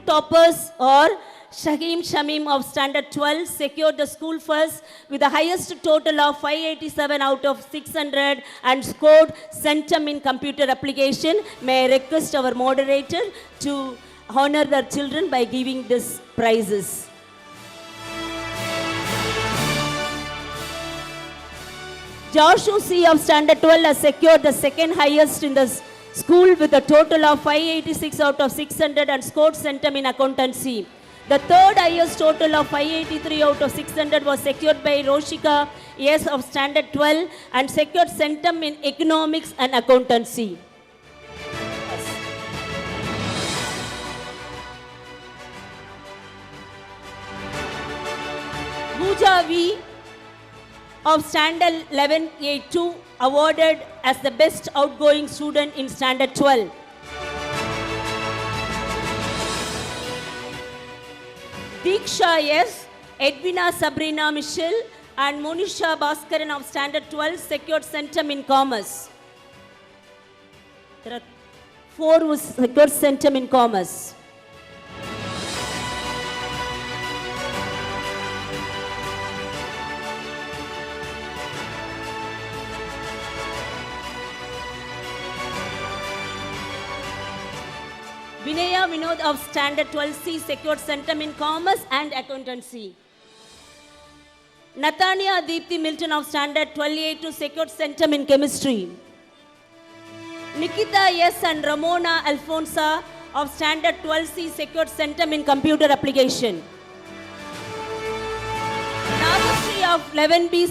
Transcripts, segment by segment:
toppers are Shahim Shamim of Standard 12 secured the school first with the highest total of 587 out of 600 and scored centum in computer application. May I request our moderator to honor their children by giving these prizes. Joshua C of Standard 12 has secured the second highest in the school with a total of 586 out of 600 and scored centum in accountancy. The third highest total of 583 out of 600 was secured by Roshika S of Standard 12 and secured centum in economics and accountancy. Pooja V of Standard 11A2 awarded as the best outgoing student in Standard 12. Diksha S, Edwina Sabrina Michelle and Monisha Bhaskaran of Standard 12 secured centum in commerce. There are 4 who secured centum in commerce. Vinaya Vinod of Standard 12C secured centum in commerce and accountancy. Nathania Deepthi Milton of Standard 12A2 secured centum in chemistry. Nikita S and Ramona Alfonsa of Standard 12C secured centum in computer application. Nagashri of 11B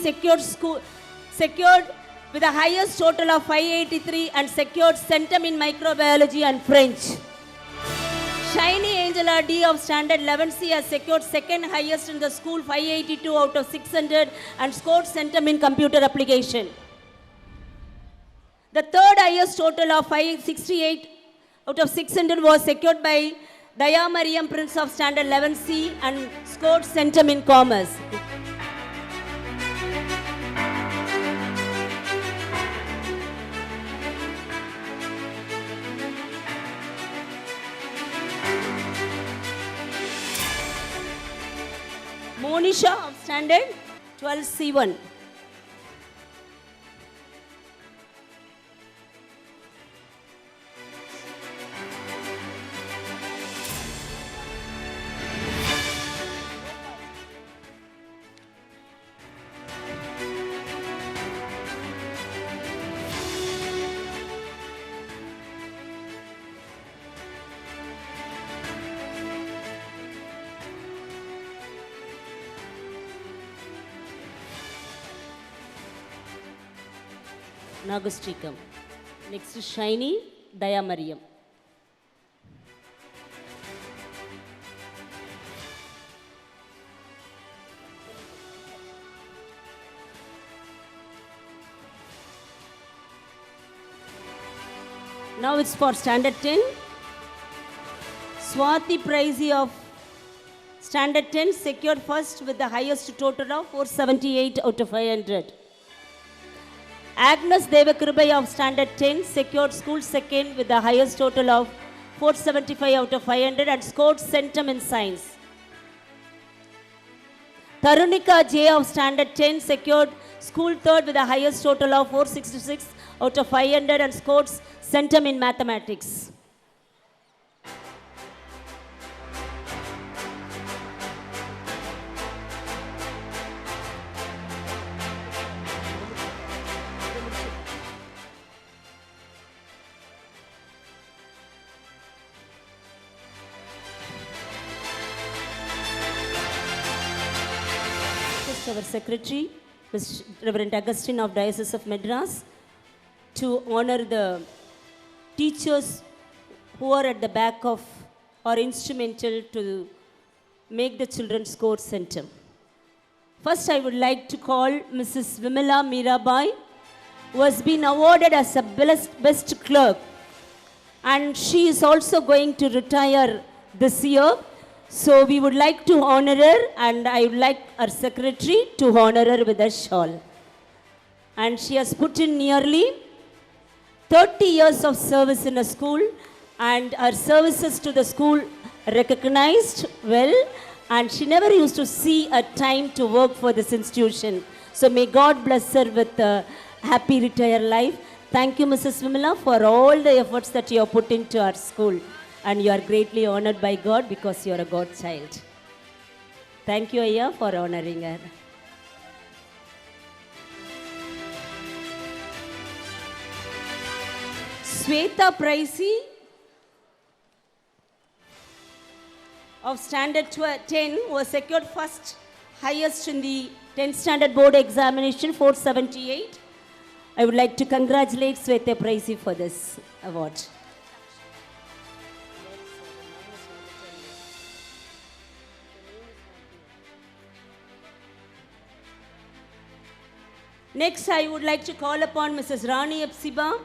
secured with the highest total of 583 and secured centum in microbiology and French. Shiny Angela D of Standard 11C has secured second highest in the school 582 out of 600 and scored centum in computer application. The third highest total of 568 out of 600 was secured by Daya Mariam Prince of Standard 11C and scored centum in commerce. Monisha of Standard 12C1. Nagastrikam. Next is Shiny Daya Mariam. Now it's for Standard 10. Swati Pricey of Standard 10 secured first with the highest total of 478 out of 500. Agnes Devakrubai of Standard 10 secured school second with the highest total of 475 out of 500 and scored centum in science. Tarunika J of Standard 10 secured school third with the highest total of 466 out of 500 and scored centum in mathematics. Our Secretary, Mr. Reverend Augustine of Diocese of Madras, to honor the teachers who are at the back of or instrumental to make the children score centum. First, I would like to call Mrs. Vimala Mirabai, who has been awarded as a best clerk, and she is also going to retire this year. So we would like to honor her, and I would like our secretary to honor her with a shawl. And she has put in nearly 30 years of service in a school, and her services to the school recognized well, and she never used to see a time to work for this institution. So may God bless her with a happy retired life. Thank you, Mrs. Vimala, for all the efforts that you have put into our school. And you are greatly honored by God because you are a God child. Thank you, Ayya, for honoring her. Sweta Pricey of Standard 10 was secured first highest in the 10th Standard Board Examination, 478. I would like to congratulate Sweta Pricey for this award. Next, I would like to call upon Mrs. Rani Epsiba,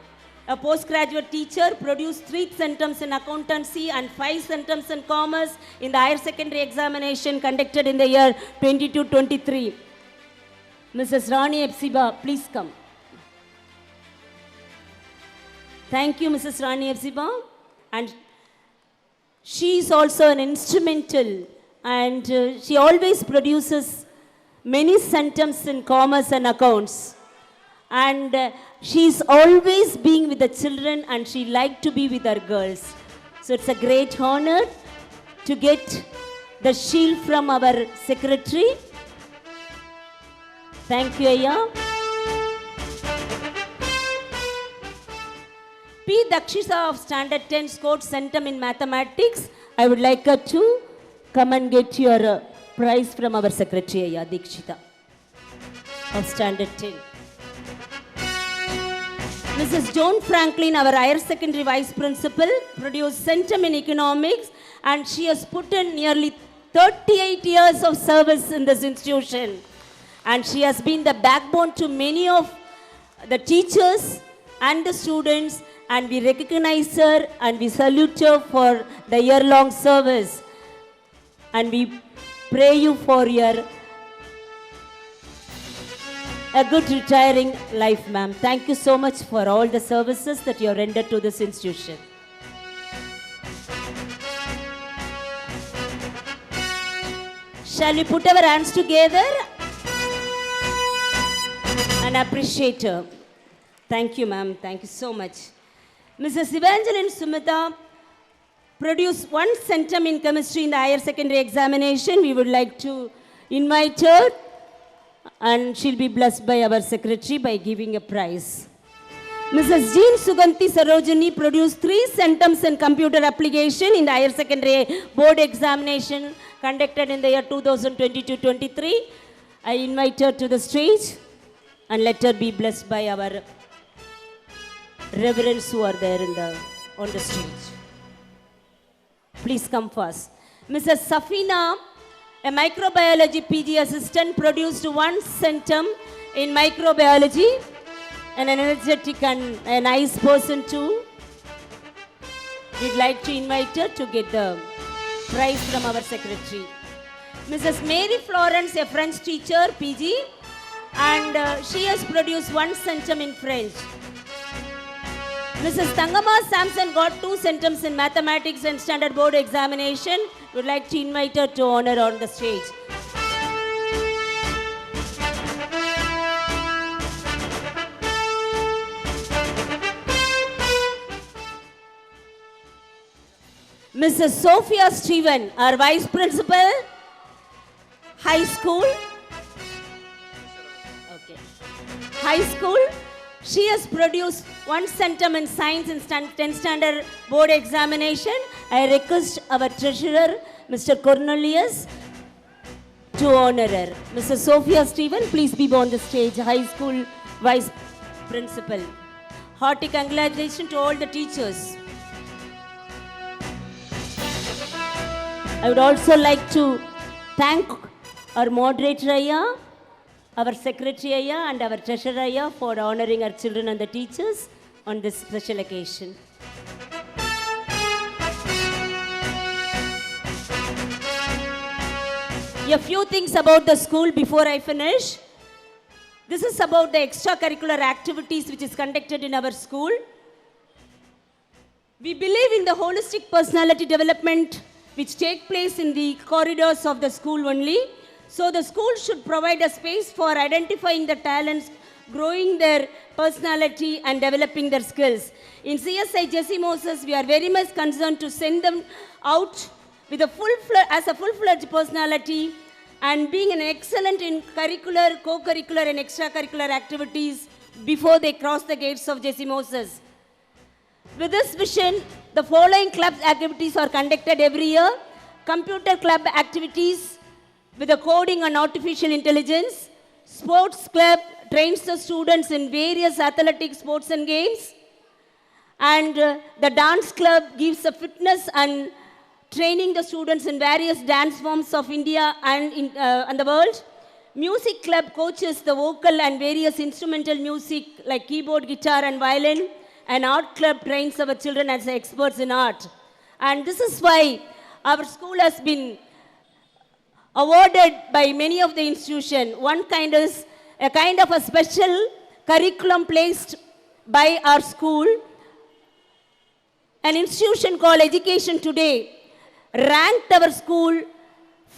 a postgraduate teacher, produced 3 centums in accountancy and 5 centums in commerce in the higher secondary examination conducted in the year 22-23. Mrs. Rani Epsiba, please come. Thank you, Mrs. Rani Epsiba. And she is also an instrumental, and she always produces many centums in commerce and accounts. And she's always being with the children, and she liked to be with her girls. So it's a great honor to get the shield from our secretary. Thank you, Ayya. P. Dakshisa of Standard 10 scored centum in mathematics. I would like her to come and get your prize from our secretary, Ayya Dakshita of Standard 10. Mrs. Joan Franklin, our higher secondary vice principal, produced centum in economics, and she has put in nearly 38 years of service in this institution. And she has been the backbone to many of the teachers and the students, and we recognize her and we salute her for the year-long service. And we pray you for a good retiring life, ma'am. Thank you so much for all the services that you have rendered to this institution. Shall we put our hands together and appreciate her? Thank you, ma'am. Thank you so much. Mrs. Evangeline Sumita produced 1 centum in chemistry in the higher secondary examination. We would like to invite her, and she'll be blessed by our secretary by giving a prize. Mrs. Jean Suganti Sarojini produced 3 centums in computer application in the higher secondary board examination conducted in the year 2022-23. I invite her to the stage and let her be blessed by our reverends who are there on the stage. Please come first. Mrs. Safina, a microbiology PG assistant, produced 1 centum in microbiology, and an energetic and a nice person too. We'd like to invite her to get the prize from our secretary. Mrs. Mary Florence, a French teacher, PG, and she has produced 1 centum in French. Mrs. Tangama Samson got 2 centums in mathematics and standard board examination. We'd like to invite her to honor on the stage. Mrs. Sophia Stephen, our vice principal, high school. Okay. High school. She has produced 1 centum in science in 10th standard board examination. I request our treasurer, Mr. Cornelius, to honor her. Mrs. Sophia Stephen, please be on the stage, high school vice principal. Hearty congratulations to all the teachers. I would also like to thank our moderator, Ayya, our secretary, Ayya, and our treasurer, Ayya, for honoring our children and the teachers on this special occasion. A few things about the school before I finish. This is about the extracurricular activities which is conducted in our school. We believe in the holistic personality development which take place in the corridors of the school only. So the school should provide a space for identifying the talents, growing their personality and developing their skills. In CSI Jessie Moses, we are very much concerned to send them out with a full-fledged personality and being an excellent in curricular, co-curricular and extracurricular activities before they cross the gates of Jessie Moses. With this vision, the following club activities are conducted every year. Computer club activities with the coding and artificial intelligence. Sports club trains the students in various athletic sports and games. And the dance club gives a fitness and training the students in various dance forms of India and the world. Music club coaches the vocal and various instrumental music like keyboard, guitar and violin. And art club trains our children as experts in art. And this is why our school has been awarded by many of the institutions. One kind is a kind of a special curriculum placed by our school. An institution called Education Today ranked our school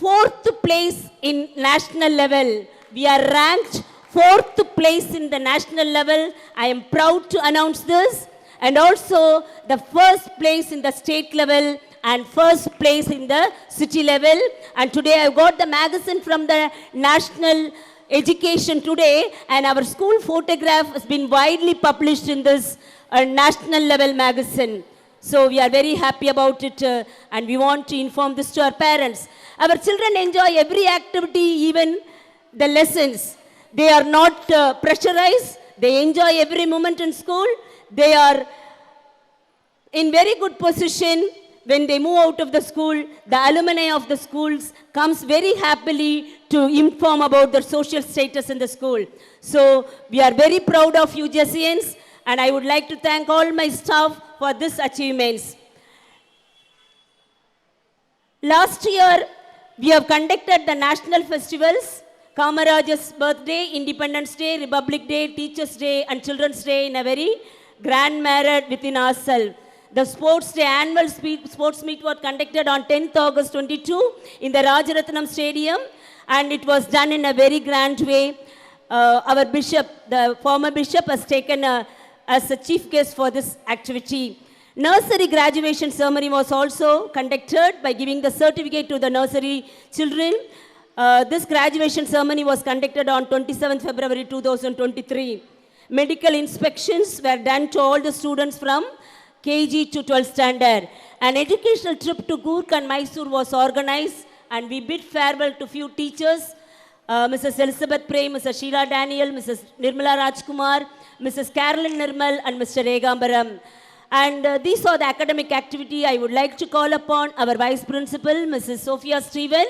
4th place in national level. We are ranked 4th place in the national level. I am proud to announce this. And also the 1st place in the state level and 1st place in the city level. And today I got the magazine from the National Education Today, and our school photograph has been widely published in this national level magazine. So we are very happy about it and we want to inform this to our parents. Our children enjoy every activity, even the lessons. They are not pressurized. They enjoy every moment in school. They are in very good position. When they move out of the school, the alumni of the schools comes very happily to inform about their social status in the school. So we are very proud of you, Jessians, and I would like to thank all my staff for these achievements. Last year, we have conducted the national festivals, Kamaraj's birthday, Independence Day, Republic Day, Teachers' Day, and Children's Day in a very grand manner within ourselves. The Sports Day annual sports meet was conducted on 10th August 22 in the Rajaratnam Stadium, and it was done in a very grand way. Our bishop, the former bishop, has taken as a chief guest for this activity. Nursery graduation ceremony was also conducted by giving the certificate to the nursery children. This graduation ceremony was conducted on 27th February 2023. Medical inspections were done to all the students from KG to 12th standard. An educational trip to Coorg and Mysore was organized, and we bid farewell to few teachers, Mrs. Elizabeth Prem, Mrs. Sheila Daniel, Mrs. Nirmala Rajkumar, Mrs. Carolyn Nirmal, and Mr. Regambaram. And these are the academic activity. I would like to call upon our Vice Principal, Mrs. Sophia Stephen,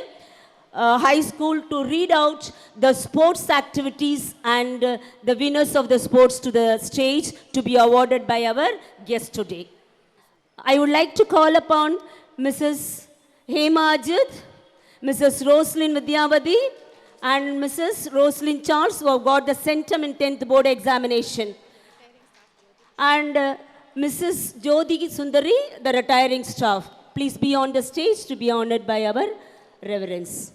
High School, to read out the sports activities and the winners of the sports to the stage to be awarded by our guest today. I would like to call upon Mrs. Hema Ajit, Mrs. Roslyn Vidyavadi, and Mrs. Roslyn Charles, who have got the centum in 10th board examination. And Mrs. Jyoti Sundari, the retiring staff. Please be on the stage to be honored by our reverence.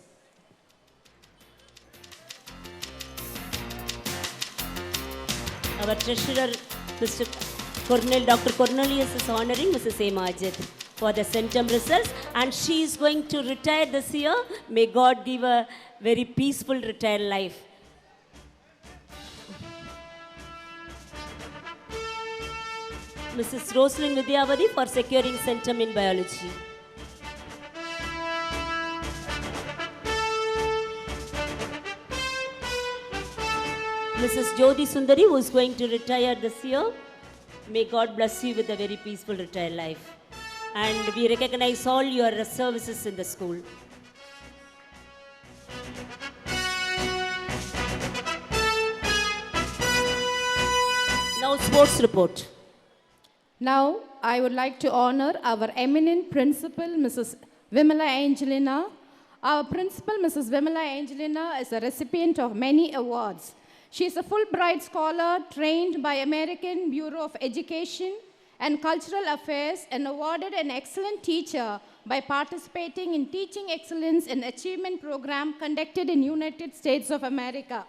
Our treasurer, Mr. Dr. Cornelius, is honoring Mrs. Hema Ajit for the centum results, and she is going to retire this year. May God give a very peaceful retired life. Mrs. Roslyn Vidyavadi for securing centum in biology. Mrs. Jyoti Sundari, who is going to retire this year. May God bless you with a very peaceful retired life. And we recognize all your services in the school. Now, sports report. Now, I would like to honor our eminent principal, Mrs. Vimala Angelina. Our principal, Mrs. Vimala Angelina, is a recipient of many awards. She is a Fulbright scholar trained by American Bureau of Education and Cultural Affairs and awarded an excellent teacher by participating in Teaching Excellence and Achievement Program conducted in United States of America.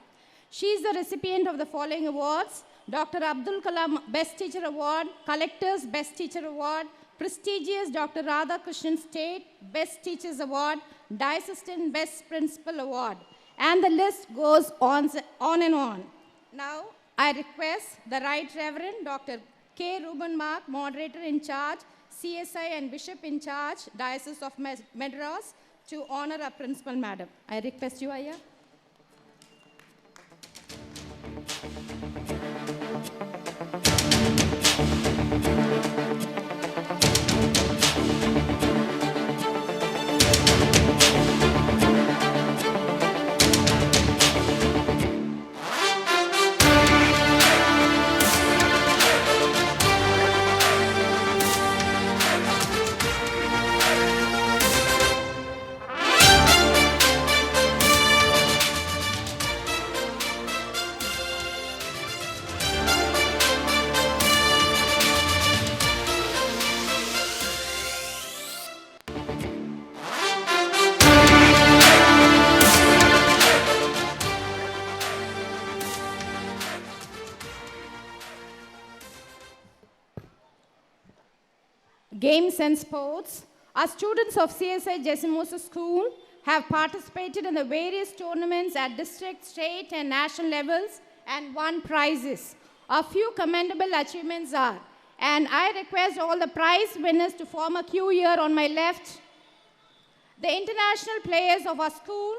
She is the recipient of the following awards: Dr. Abdul Kalam Best Teacher Award, Collector's Best Teacher Award, prestigious Dr. Radhakrishnan State Best Teachers Award, Diocesan Best Principal Award, and the list goes on and on. Now, I request the Right Reverend Dr. K. Ruben Mark, Moderator in Charge, CSI and Bishop in Charge, Diocese of Madras, to honor our Principal Madam. I request you, Ayya. Games and sports. Our students of CSI JESSIE School have participated in the various tournaments at district, state, and national levels and won prizes. A few commendable achievements are, and I request all the prize winners to form a queue here on my left. The international players of our school,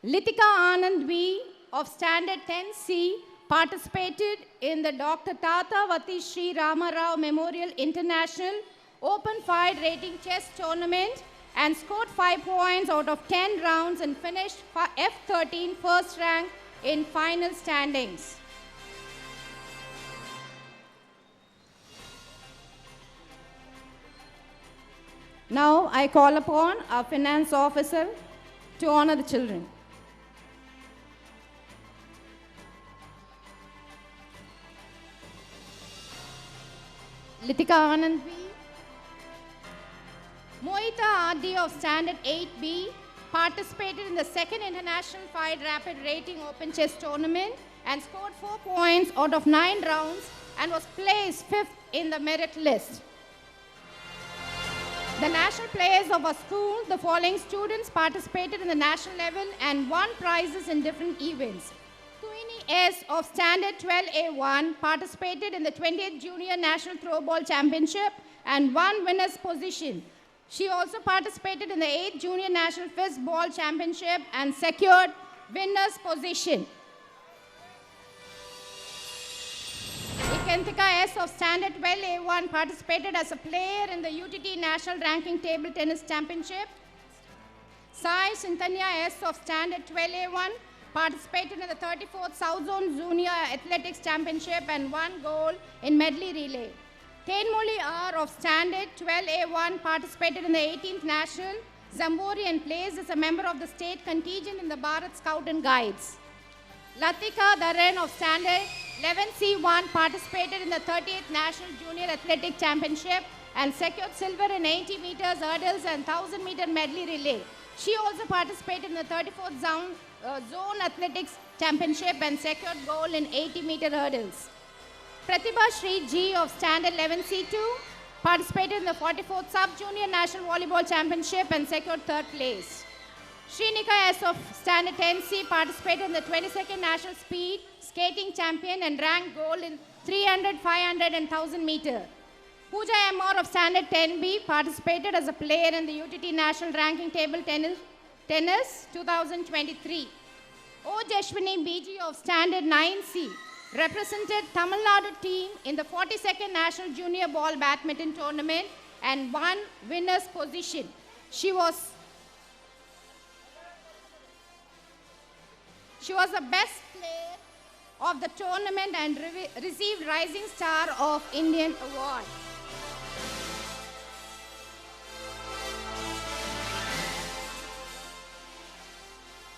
Litika Anand V of Standard 10C, participated in the Dr. Tatavati Sri Rama Rao Memorial International Open Fight Rating Chess Tournament and scored 5 points out of 10 rounds and finished F13 first rank in final standings. Now I call upon our finance officer to honor the children. Litika Anand V. Mohita RD of Standard 8B participated in the second International Fight Rapid Rating Open Chess Tournament and scored 4 points out of 9 rounds and was placed 5th in the merit list. The national players of our school, the following students participated in the national level and won prizes in different events. Queenie S of Standard 12A1 participated in the 20th Junior National Throwball Championship and won winner's position. She also participated in the 8th Junior National Fist Ball Championship and secured winner's position. Ikantika S of Standard 12A1 participated as a player in the UTT National Ranking Table Tennis Championship. Sai Sintanya S of Standard 12A1 participated in the 34th South Zone Junior Athletics Championship and won gold in medley relay. Tenmoli R of Standard 12A1 participated in the 18th National Zambori and placed as a member of the state contingent in the Bharat Scout and Guides. Latika Dharen of Standard 11C1 participated in the 30th National Junior Athletic Championship and secured silver in 80 meters hurdles and 1000 meter medley relay. She also participated in the 34th Zone Athletics Championship and secured gold in 80 meter hurdles. Pratibha Shri G of Standard 11C2 participated in the 44th Sub-Junior National Volleyball Championship and secured 3rd place. Srinika S of Standard 10C participated in the 22nd National Speed Skating Champion and ranked gold in 300, 500 and 1000 meter. Pooja M.R. of Standard 10B participated as a player in the UTT National Ranking Table Tennis 2023. O. Jashwini B.G. of Standard 9C represented Tamil Nadu team in the 42nd National Junior Ball Badminton Tournament and won winner's position. She was the best player of the tournament and received Rising Star of Indian Award.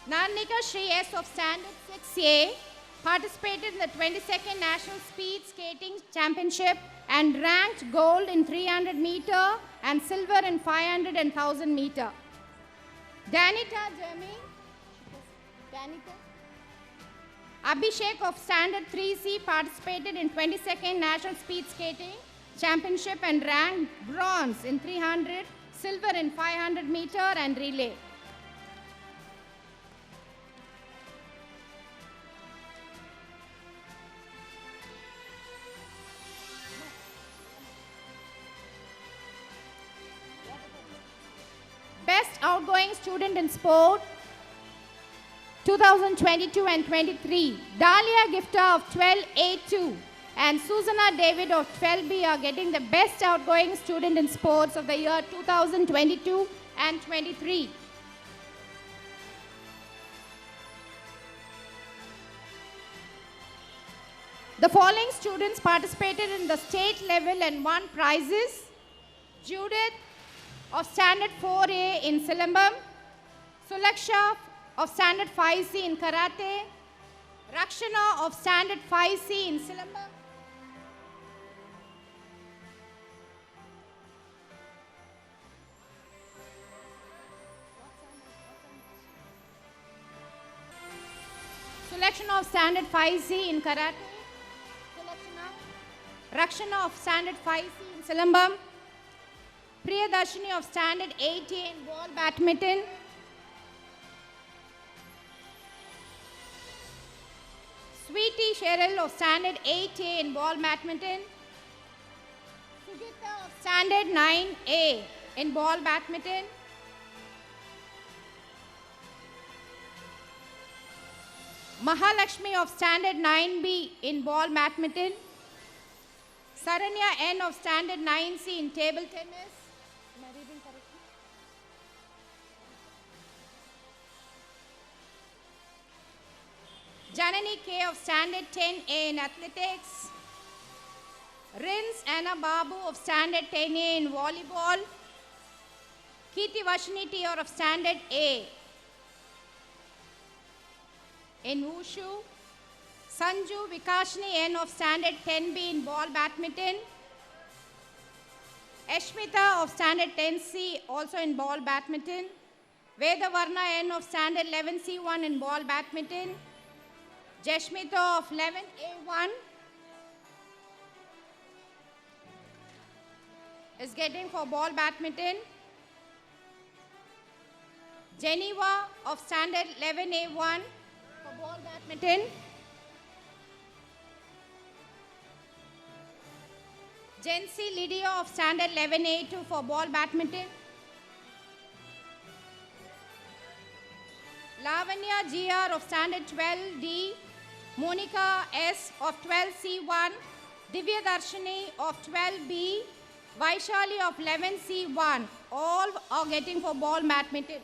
Narnika Shri S of Standard 6A participated in the 22nd National Speed Skating Championship and ranked gold in 300 meter and silver in 500 and 1000 meter. Danita Jeremy. Danita. Abhishek of Standard 3C participated in 22nd National Speed Skating Championship and ranked bronze in 300, silver in 500 meter and relay. Best outgoing student in sport 2022 and 23. Dahlia Gifter of 12A2 and Susanna David of 12B are getting the best outgoing student in sports of the year 2022 and 23. The following students participated in the state level and won prizes. Judith of Standard 4A in Silambam, Sulaksha of Standard 5C in Karate, Rakshana of Standard 5C in Silambam, Sulaksha of Standard 5C in Karate, Rakshana of Standard 5C in Silambam, Priyadarshini of Standard 8A in ball badminton, Sweetie Cheryl of Standard 8A in ball badminton, Sugita of Standard 9A in ball badminton, Mahalakshmi of Standard 9B in ball badminton, Saranya N of Standard 9C in table tennis. Am I reading correctly? Janani K of Standard 10A in athletics. Rins Anna Babu of Standard 10A in volleyball. Kirti Vashini T of Standard A in wushu. Sanju Vikashni N of Standard 10B in ball badminton. Ashmita of Standard 10C also in ball badminton. Veda Varna N of Standard 11C1 in ball badminton. Jashmita of 11A1 is getting for ball badminton. Geneva of Standard 11A1 for ball badminton. Jency Lydia of Standard 11A2 for ball badminton. Lavanya GR of Standard 12D. Monica S of 12C1. Divya Darshini of 12B. Vaishali of 11C1. All are getting for ball badminton.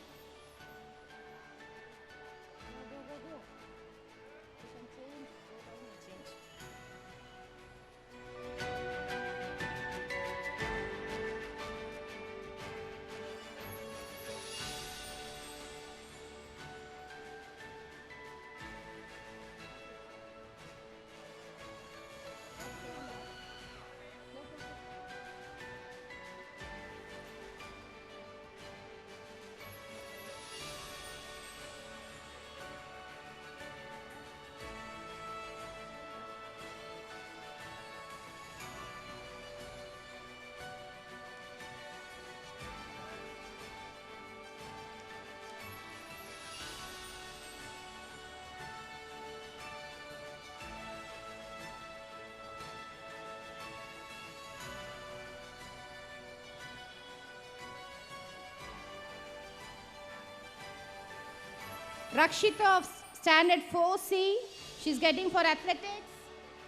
Rakshita of Standard 4C, she's getting for athletics.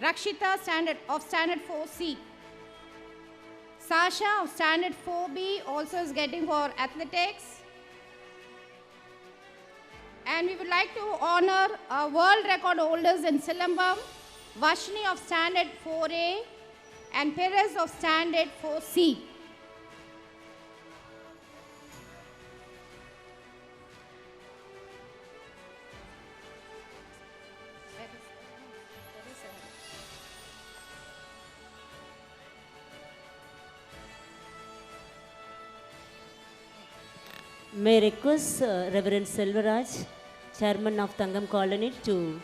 Rakshita of Standard 4C. Sasha of Standard 4B also is getting for athletics. And we would like to honor our world record holders in Silambam, Vashni of Standard 4A and Perez of Standard 4C. May I request Reverend Selvaraj, Chairman of Tangam Colony, to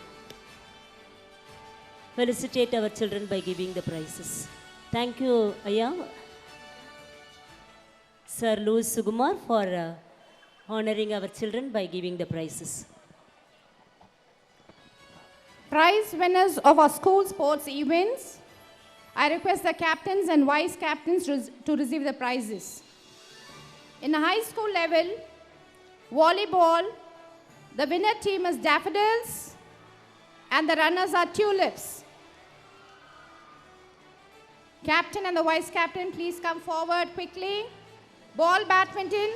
felicitate our children by giving the prizes. Thank you, Aya. Sir Louis Sugumar, for honoring our children by giving the prizes. Prize winners of our school sports events. I request the captains and vice captains to receive the prizes. In the high school level, volleyball, the winner team is Daffodils and the runners are Tulips. Captain and the vice captain, please come forward quickly. Ball badminton.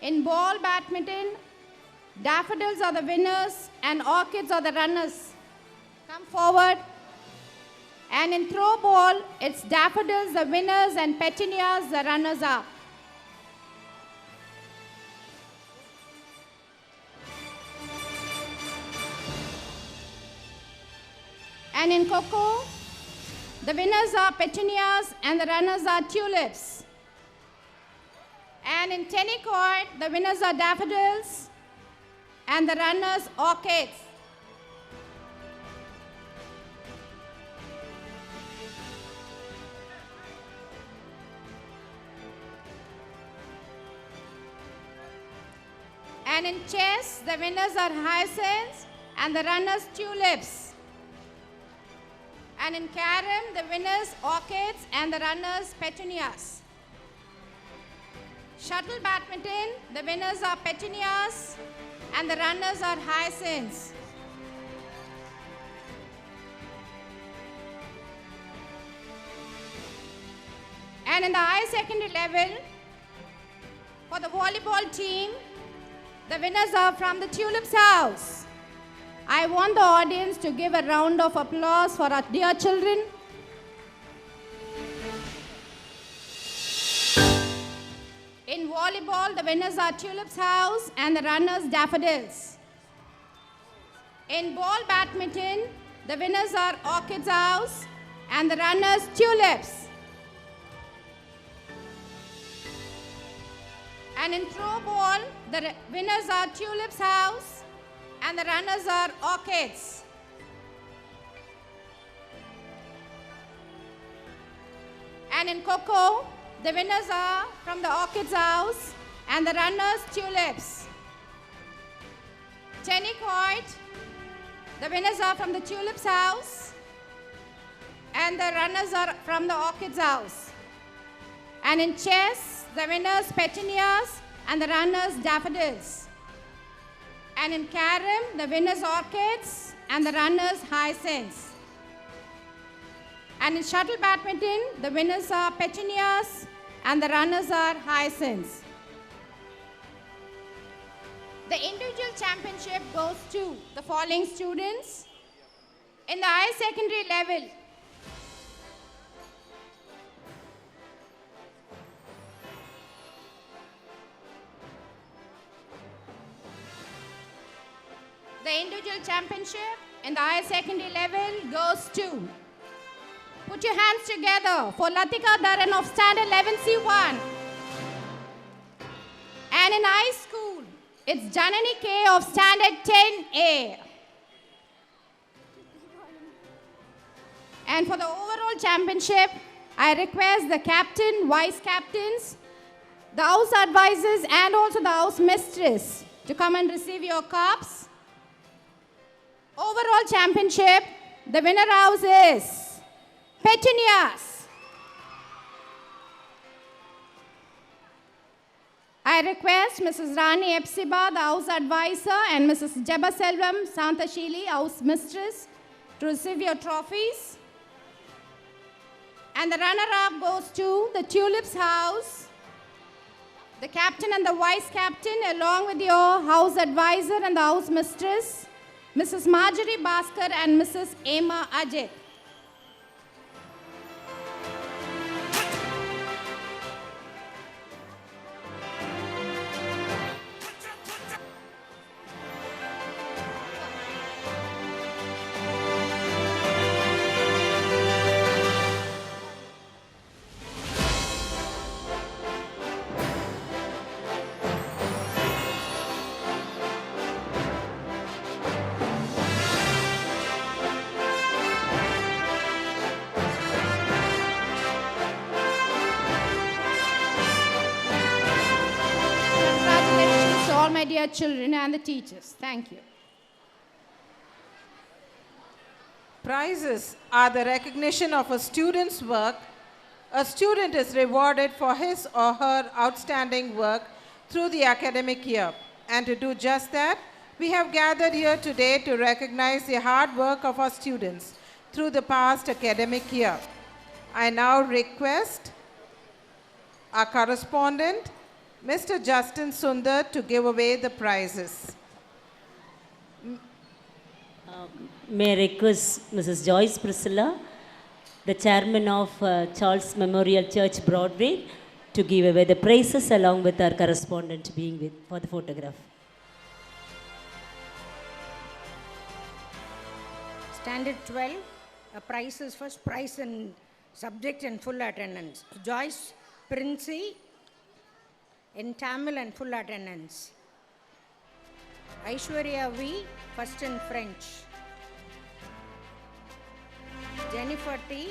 In ball badminton, Daffodils are the winners and Orchids are the runners. Come forward. And in throw ball, it's Daffodils the winners and Petunias the runners up. And in Coco, the winners are Petunias and the runners are Tulips. And in Tennis-court, the winners are Daffodils and the runners Orchids. And in chess, the winners are Hyacinths and the runners Tulips. And in carom, the winners Orchids and the runners Petunias. Shuttle badminton, the winners are Petunias and the runners are Hyacinths. And in the higher secondary level, for the volleyball team, the winners are from the Tulips house. I want the audience to give a round of applause for our dear children. In volleyball, the winners are Tulips house and the runners Daffodils. In ball badminton, the winners are Orchids house and the runners Tulips. And in throw ball, the winners are Tulips house and the runners are Orchids. And in Coco, the winners are from the Orchids house and the runners Tulips. Tennis-court, the winners are from the Tulips house and the runners are from the Orchids house. And in chess, the winners Petunias and the runners Daffodils. And in carom, the winners Orchids and the runners Hyacinths. And in shuttle badminton, the winners are Petunias and the runners are Hyacinths. The individual championship goes to the following students. In the higher secondary level, the individual championship in the higher secondary level goes to, put your hands together for Latika Dharan of Standard 11C1. And in high school, it's Janani K of Standard 10A. And for the overall championship, I request the captain, vice captains, the house advisors and also the house mistress to come and receive your cups. Overall championship, the winner house is Petunias. I request Mrs. Rani Epsiba, the house advisor, and Mrs. Jeba Selvam Santashili, house mistress, to receive your trophies. And the runner-up goes to the Tulips house, the captain and the vice captain, along with your house advisor and the house mistress, Mrs. Marjorie Bhaskar and Mrs. Emma Ajit. all my dear children and the teachers. Thank you. Prizes are the recognition of a student's work. A student is rewarded for his or her outstanding work through the academic year. And to do just that, we have gathered here today to recognize the hard work of our students through the past academic year. I now request our correspondent, Mr. Justin Sundar, to give away the prizes. May I request Mrs. Joyce Priscilla, the chairman of Charles Memorial Church, Broadway, to give away the prizes along with our correspondent being with for the photograph. Standard 12, prizes first prize in subject and full attendance. Joyce Princey in Tamil and full attendance. Aishwarya V, first in French. Jennifer T,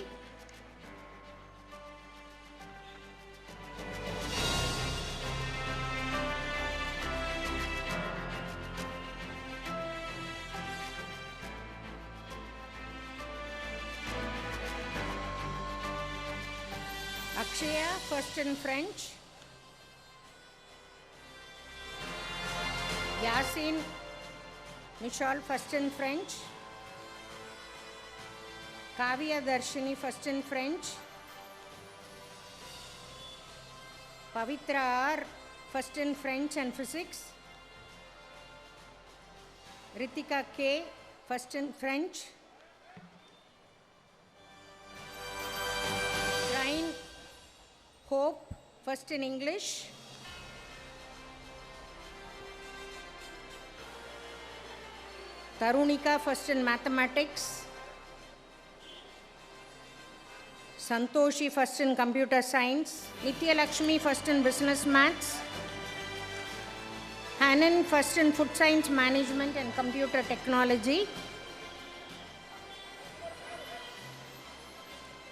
Akshaya, first in French. Yasin Michal, first in French. Kavya Darshini, first in French. Pavitra R, first in French and Physics. Ritika K, first in French. Ryan Hope, first in English. Tarunika, first in Mathematics. Santoshi, first in Computer Science. Nitya Lakshmi, first in Business Maths. Hanan, first in Food Science Management and Computer Technology.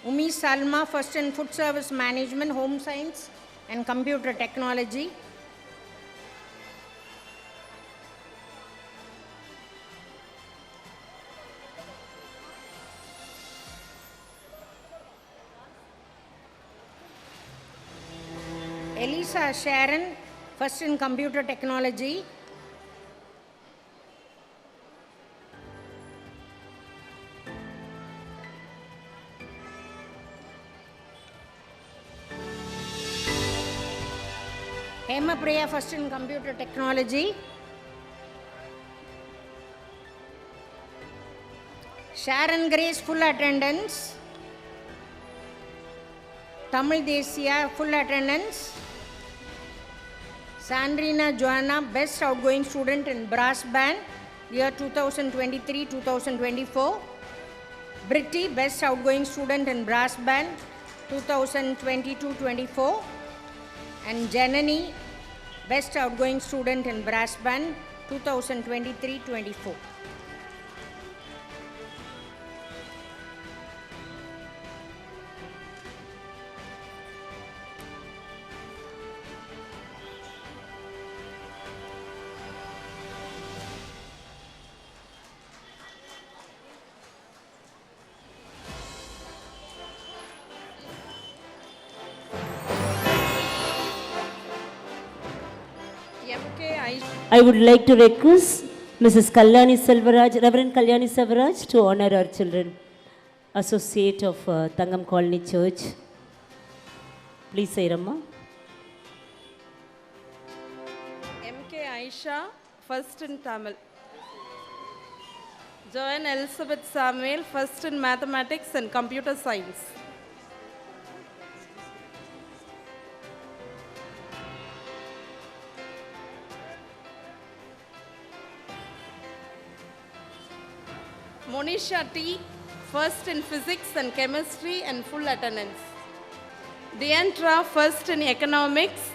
Umi Salma, first in Food Service Management, Home Science and Computer Technology. Elisa Sharon, first in Computer Technology. Hema Priya, first in Computer Technology. Sharon Grace, full attendance. Tamil Desia, full attendance. Sandrina Joanna, best outgoing student in brass band, year 2023-2024. Britti, best outgoing student in brass band, 2022-24. And Janani, best outgoing student in brass band, 2023-24. I would like to request Mrs. Kalyani Selvaraj, Reverend Kalyani Selvaraj, to honor our children, Associate of Tangam Colony Church. Please say, Ramma. M.K. Aisha, first in Tamil. Joanne Elizabeth Samuel, first in Mathematics and Computer Science. Monisha T, first in Physics and Chemistry and full attendance. Deantra, first in Economics.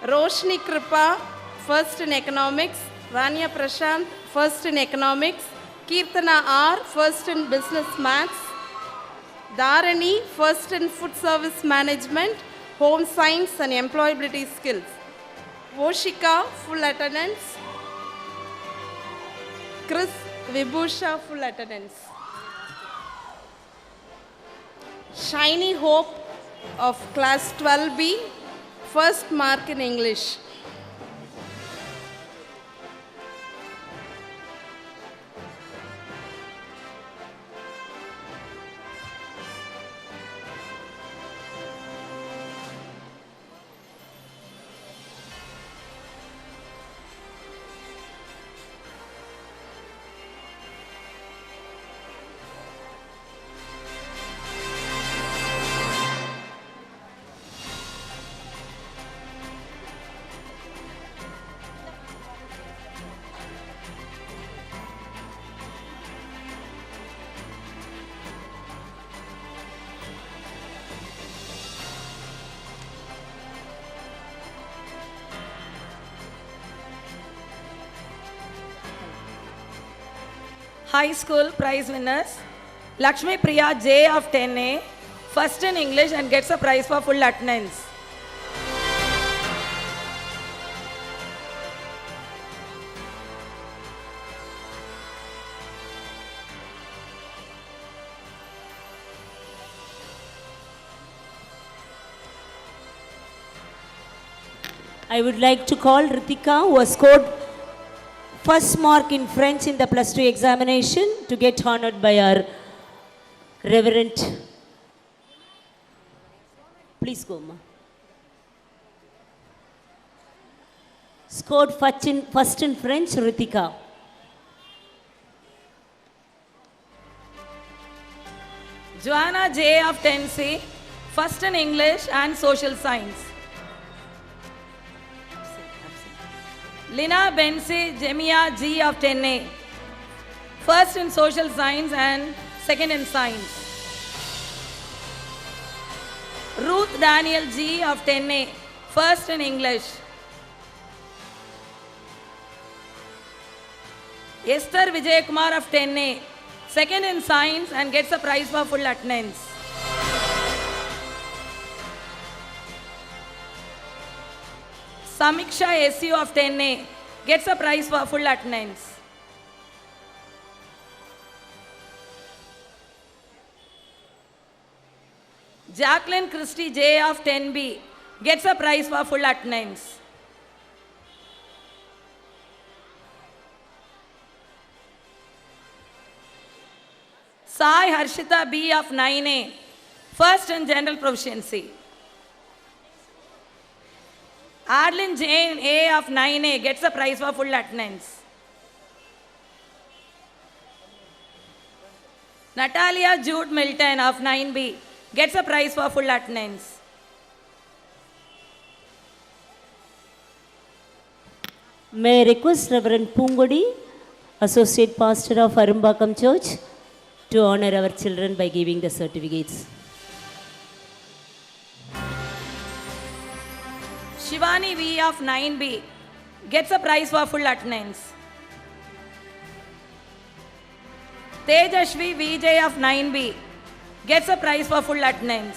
Roshni Kripa, first in Economics. Rania Prashant, first in Economics. Kirtana R, first in Business Maths. Dharani, first in Food Service Management, Home Science and Employability Skills. Voshika, full attendance. Chris Vibhusha, full attendance. Shiny Hope of class 12B, first mark in English. High school prize winners. Lakshmi Priya J of 10A, first in English and gets a prize for full attendance. I would like to call Ritika, who has scored first mark in French in the plus 2 examination, to get honored by our Reverend. Please go, ma. Scored first in French, Ritika. Joanna J of 10C, first in English and social science. Lina Bensi Jemia G of 10A, first in social science and second in science. Ruth Daniel G of 10A, first in English. Esther Vijay Kumar of 10A, second in science and gets a prize for full attendance. Samiksha SU of 10A gets a prize for full attendance. Jacqueline Christie J of 10B gets a prize for full attendance. Sai Harshita B of 9A, first in general proficiency. Adeline Jane A of 9A gets a prize for full attendance. Natalia Jude Milton of 9B gets a prize for full attendance. May I request Reverend Pungodi, Associate Pastor of Arumbakam Church, to honor our children by giving the certificates. Shivani V of 9B gets a prize for full attendance. Tejashvi VJ of 9B gets a prize for full attendance.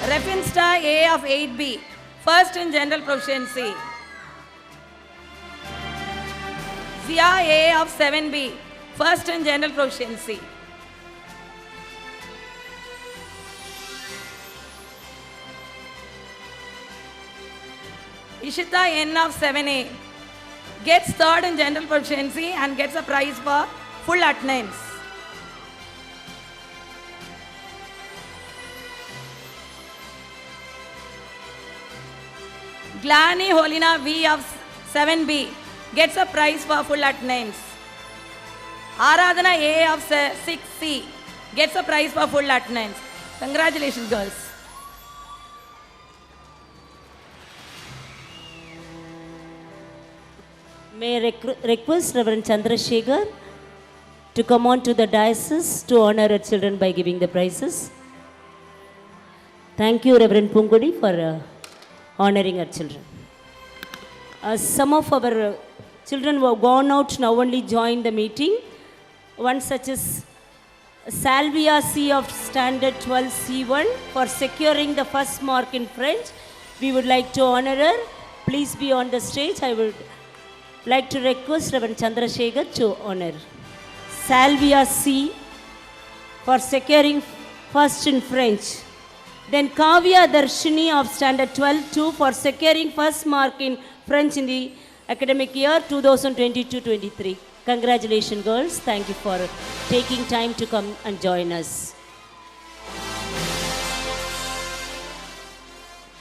Refinsta A of 8B, first in general proficiency. Zia A of 7B, first in general proficiency. Ishita N of 7A gets third in general proficiency and gets a prize for full attendance. Glani Holina V of 7B gets a prize for full attendance. Aradhana A of 6C gets a prize for full attendance. Congratulations, girls. May I request Reverend Chandrasekhar to come on to the diocese to honor our children by giving the prizes. Thank you, Reverend Pungudi, for honoring our children. Some of our children who have gone out now only joined the meeting. One such as Salvia C of Standard 12 C1 for securing the first mark in French. we would like to honor her. Please be on the stage. I would like to request Reverend Chandrasekhar to honor Salvia C for securing first in French. Then Kavya Darshini of Standard 12-2 for securing first mark in French in the academic year 2022-23. Congratulations, girls. Thank you for taking time to come and join us.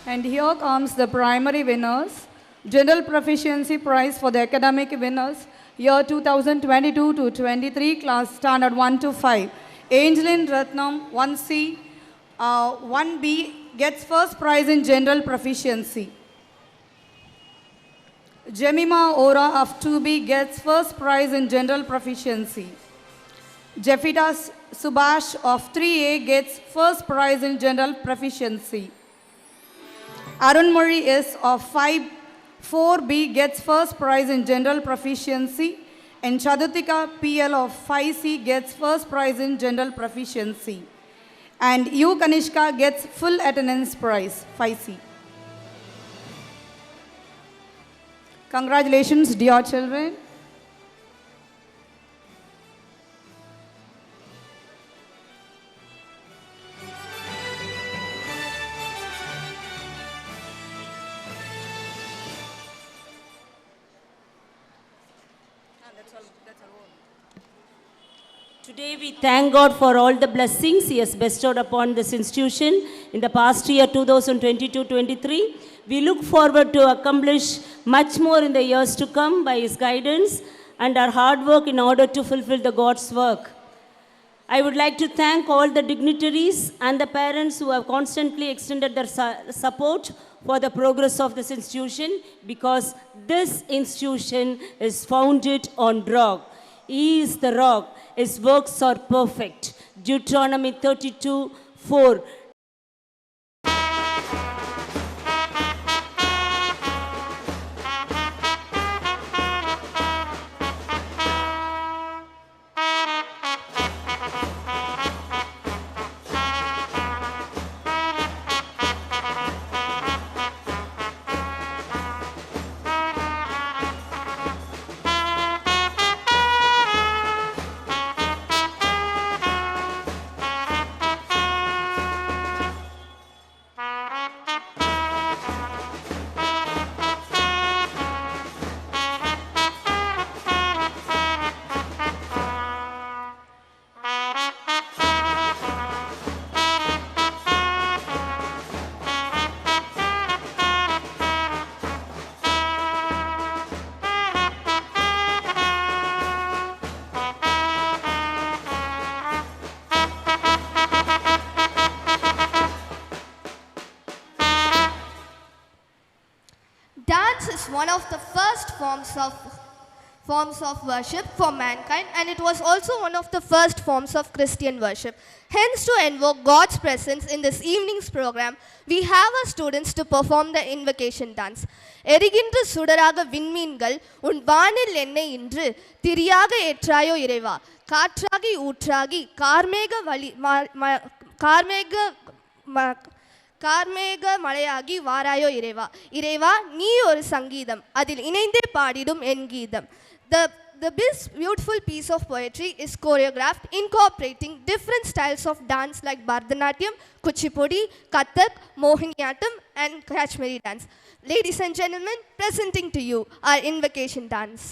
And here comes the primary winners. General Proficiency Prize for the academic winners, year 2022-23, class standard 1-5. Angeline Ratnam, 1C, 1B, gets first prize in General Proficiency. Jemima Ora of 2B gets first prize in General Proficiency. Jeffita Subash of 3A gets first prize in General Proficiency. Arunmari S of 4B gets first prize in General Proficiency. And Chadutika PL of 5C gets first prize in General Proficiency. And U Kanishka gets full attendance prize, 5C. Congratulations, dear children. Today we thank God for all the blessings He has bestowed upon this institution in the past year 2022-23. We look forward to accomplish much more in the years to come by His guidance and our hard work in order to fulfill the God's work. I would like to thank all the dignitaries and the parents who have constantly extended their support for the progress of this institution, because this institution is founded on rock. He is the rock. His works are perfect. Deuteronomy 32:4. Dance is one of the first forms of worship for mankind, and it was also one of the first forms of Christian worship. Hence, to invoke God's presence in this evening's program, we have our students to perform the invocation dance. எரிகின்ற சுடராக விண்மீன்கள் உன் வானில் என்னை இன்று திரியாக ஏற்றாயோ இறைவா, காற்றாகி ஊற்றாகி கார்மேக மலையாகி வாராயோ இறைவா. இறைவா, நீ ஒரு சங்கீதம், அதில் இணைந்தே பாடிடும் என் கீதம். This beautiful piece of poetry is choreographed, incorporating different styles of dance like Bharatanatyam, Kuchipudi, Kathak, Mohiniyattam, and Kashmiri dance. Ladies and gentlemen, presenting to you our invocation dance.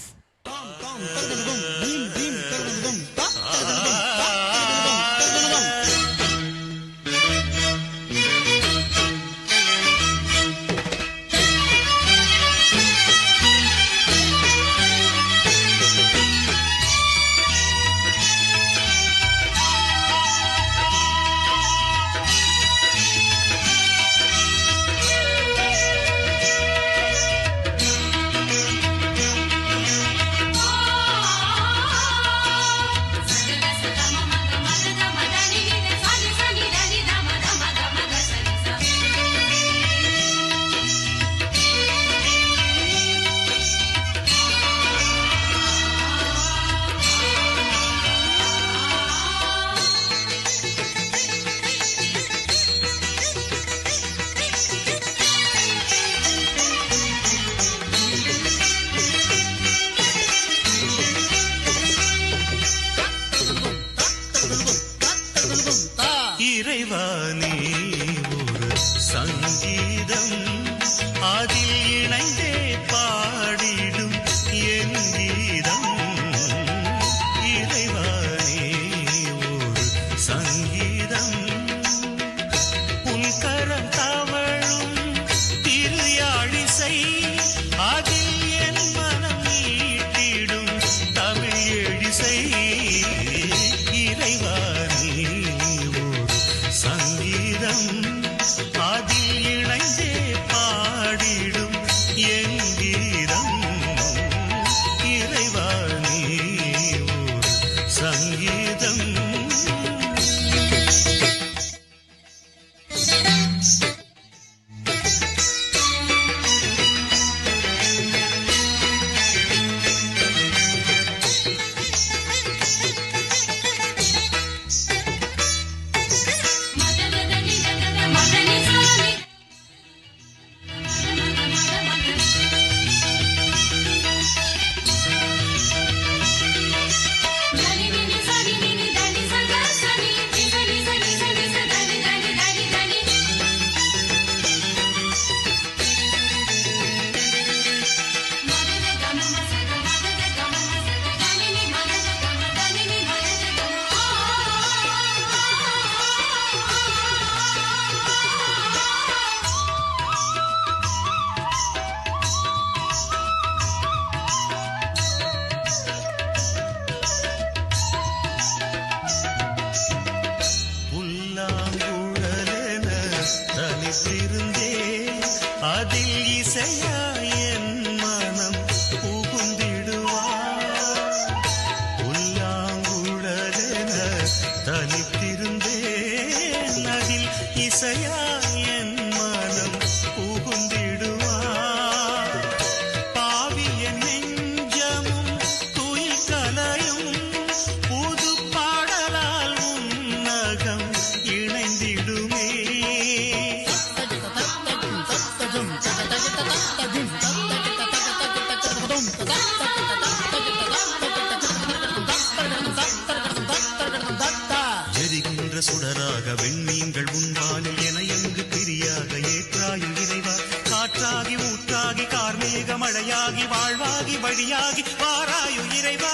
Sa அதில் இசையாய் என் மனம் புகுந்திடுவார். புல்லாங்குழலென தனித்திருந்தேன், அதில் இசையாய் என் மனம் புகுந்திடுவார். பாவியன் நெஞ்சமும் துயில் கலையும் புது பாடலால் உன்னகம் இணைந்திடுமே. எரிகின்ற சுடராக வெண்ணீங்கள் உன்வானில் என எங்கு பிரியாக ஏற்றாயும் இறைவா. காற்றாகி ஊற்றாகி கார்மேக மழையாகி வாழ்வாகி வழியாகி வாராயு இறைவா.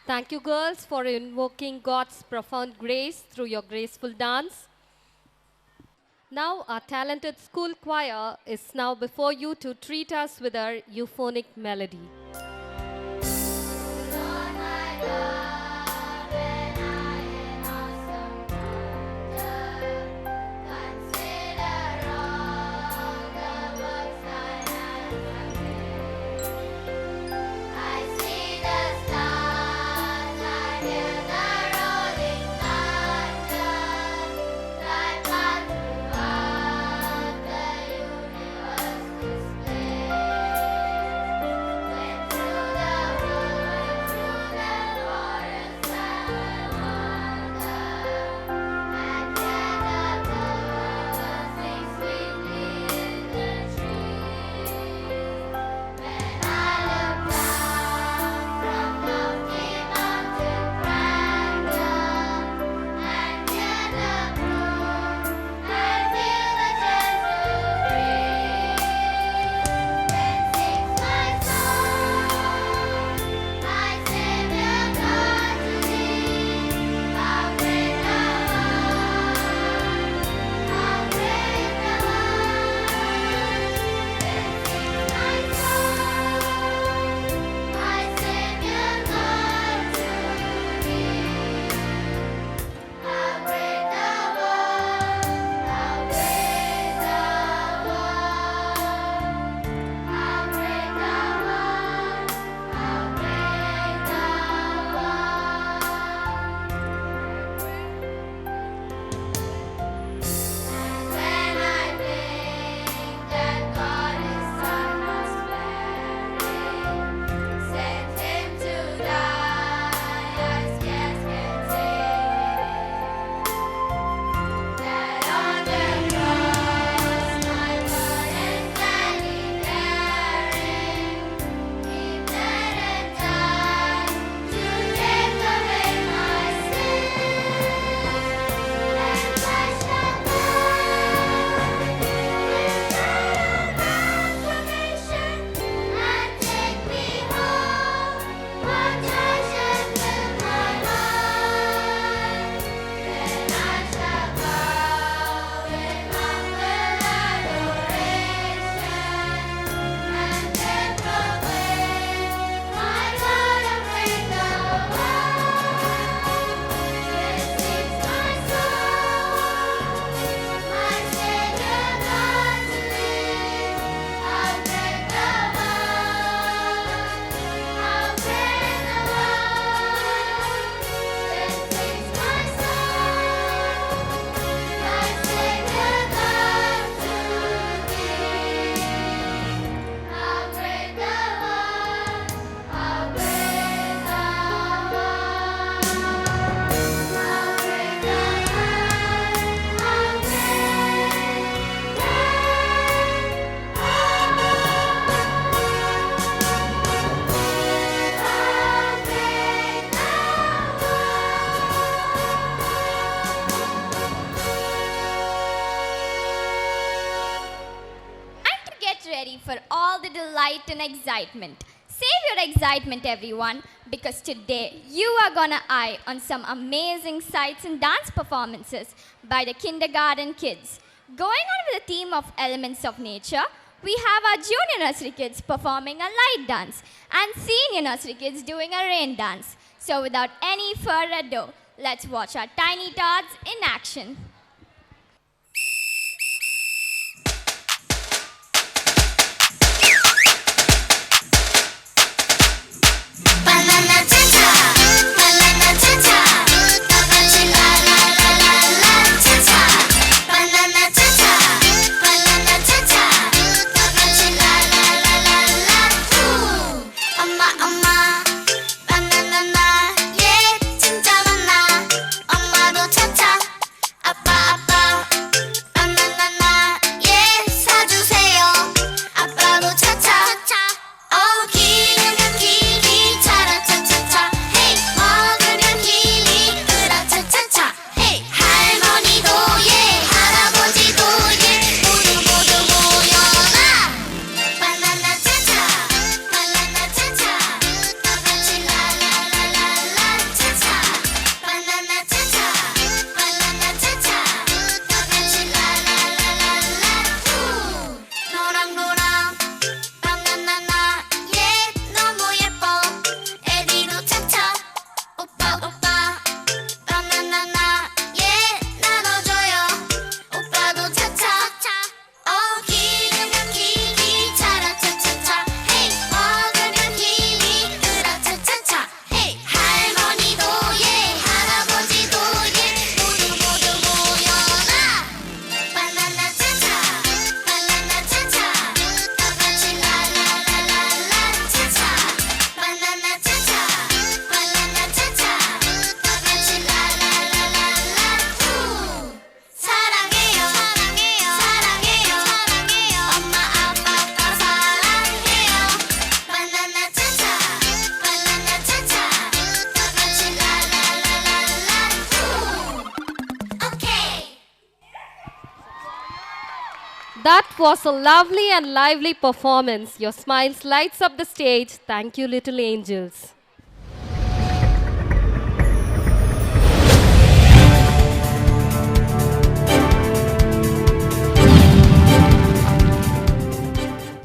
Thank you, girls, for invoking God's profound grace through your graceful dance. Now, our talented school choir is now before you to treat us with our euphonic melody. When ready for all the delight and excitement. Save your excitement, everyone, because today you are gonna eye on some amazing sights and dance performances by the kindergarten kids. Going on with the theme of elements of nature, we have our junior nursery kids performing a light dance and senior nursery kids doing a rain dance. So without any further ado, let's watch our tiny tots in action. That was a lovely and lively performance. Your smiles lights up the stage. Thank you, little angels.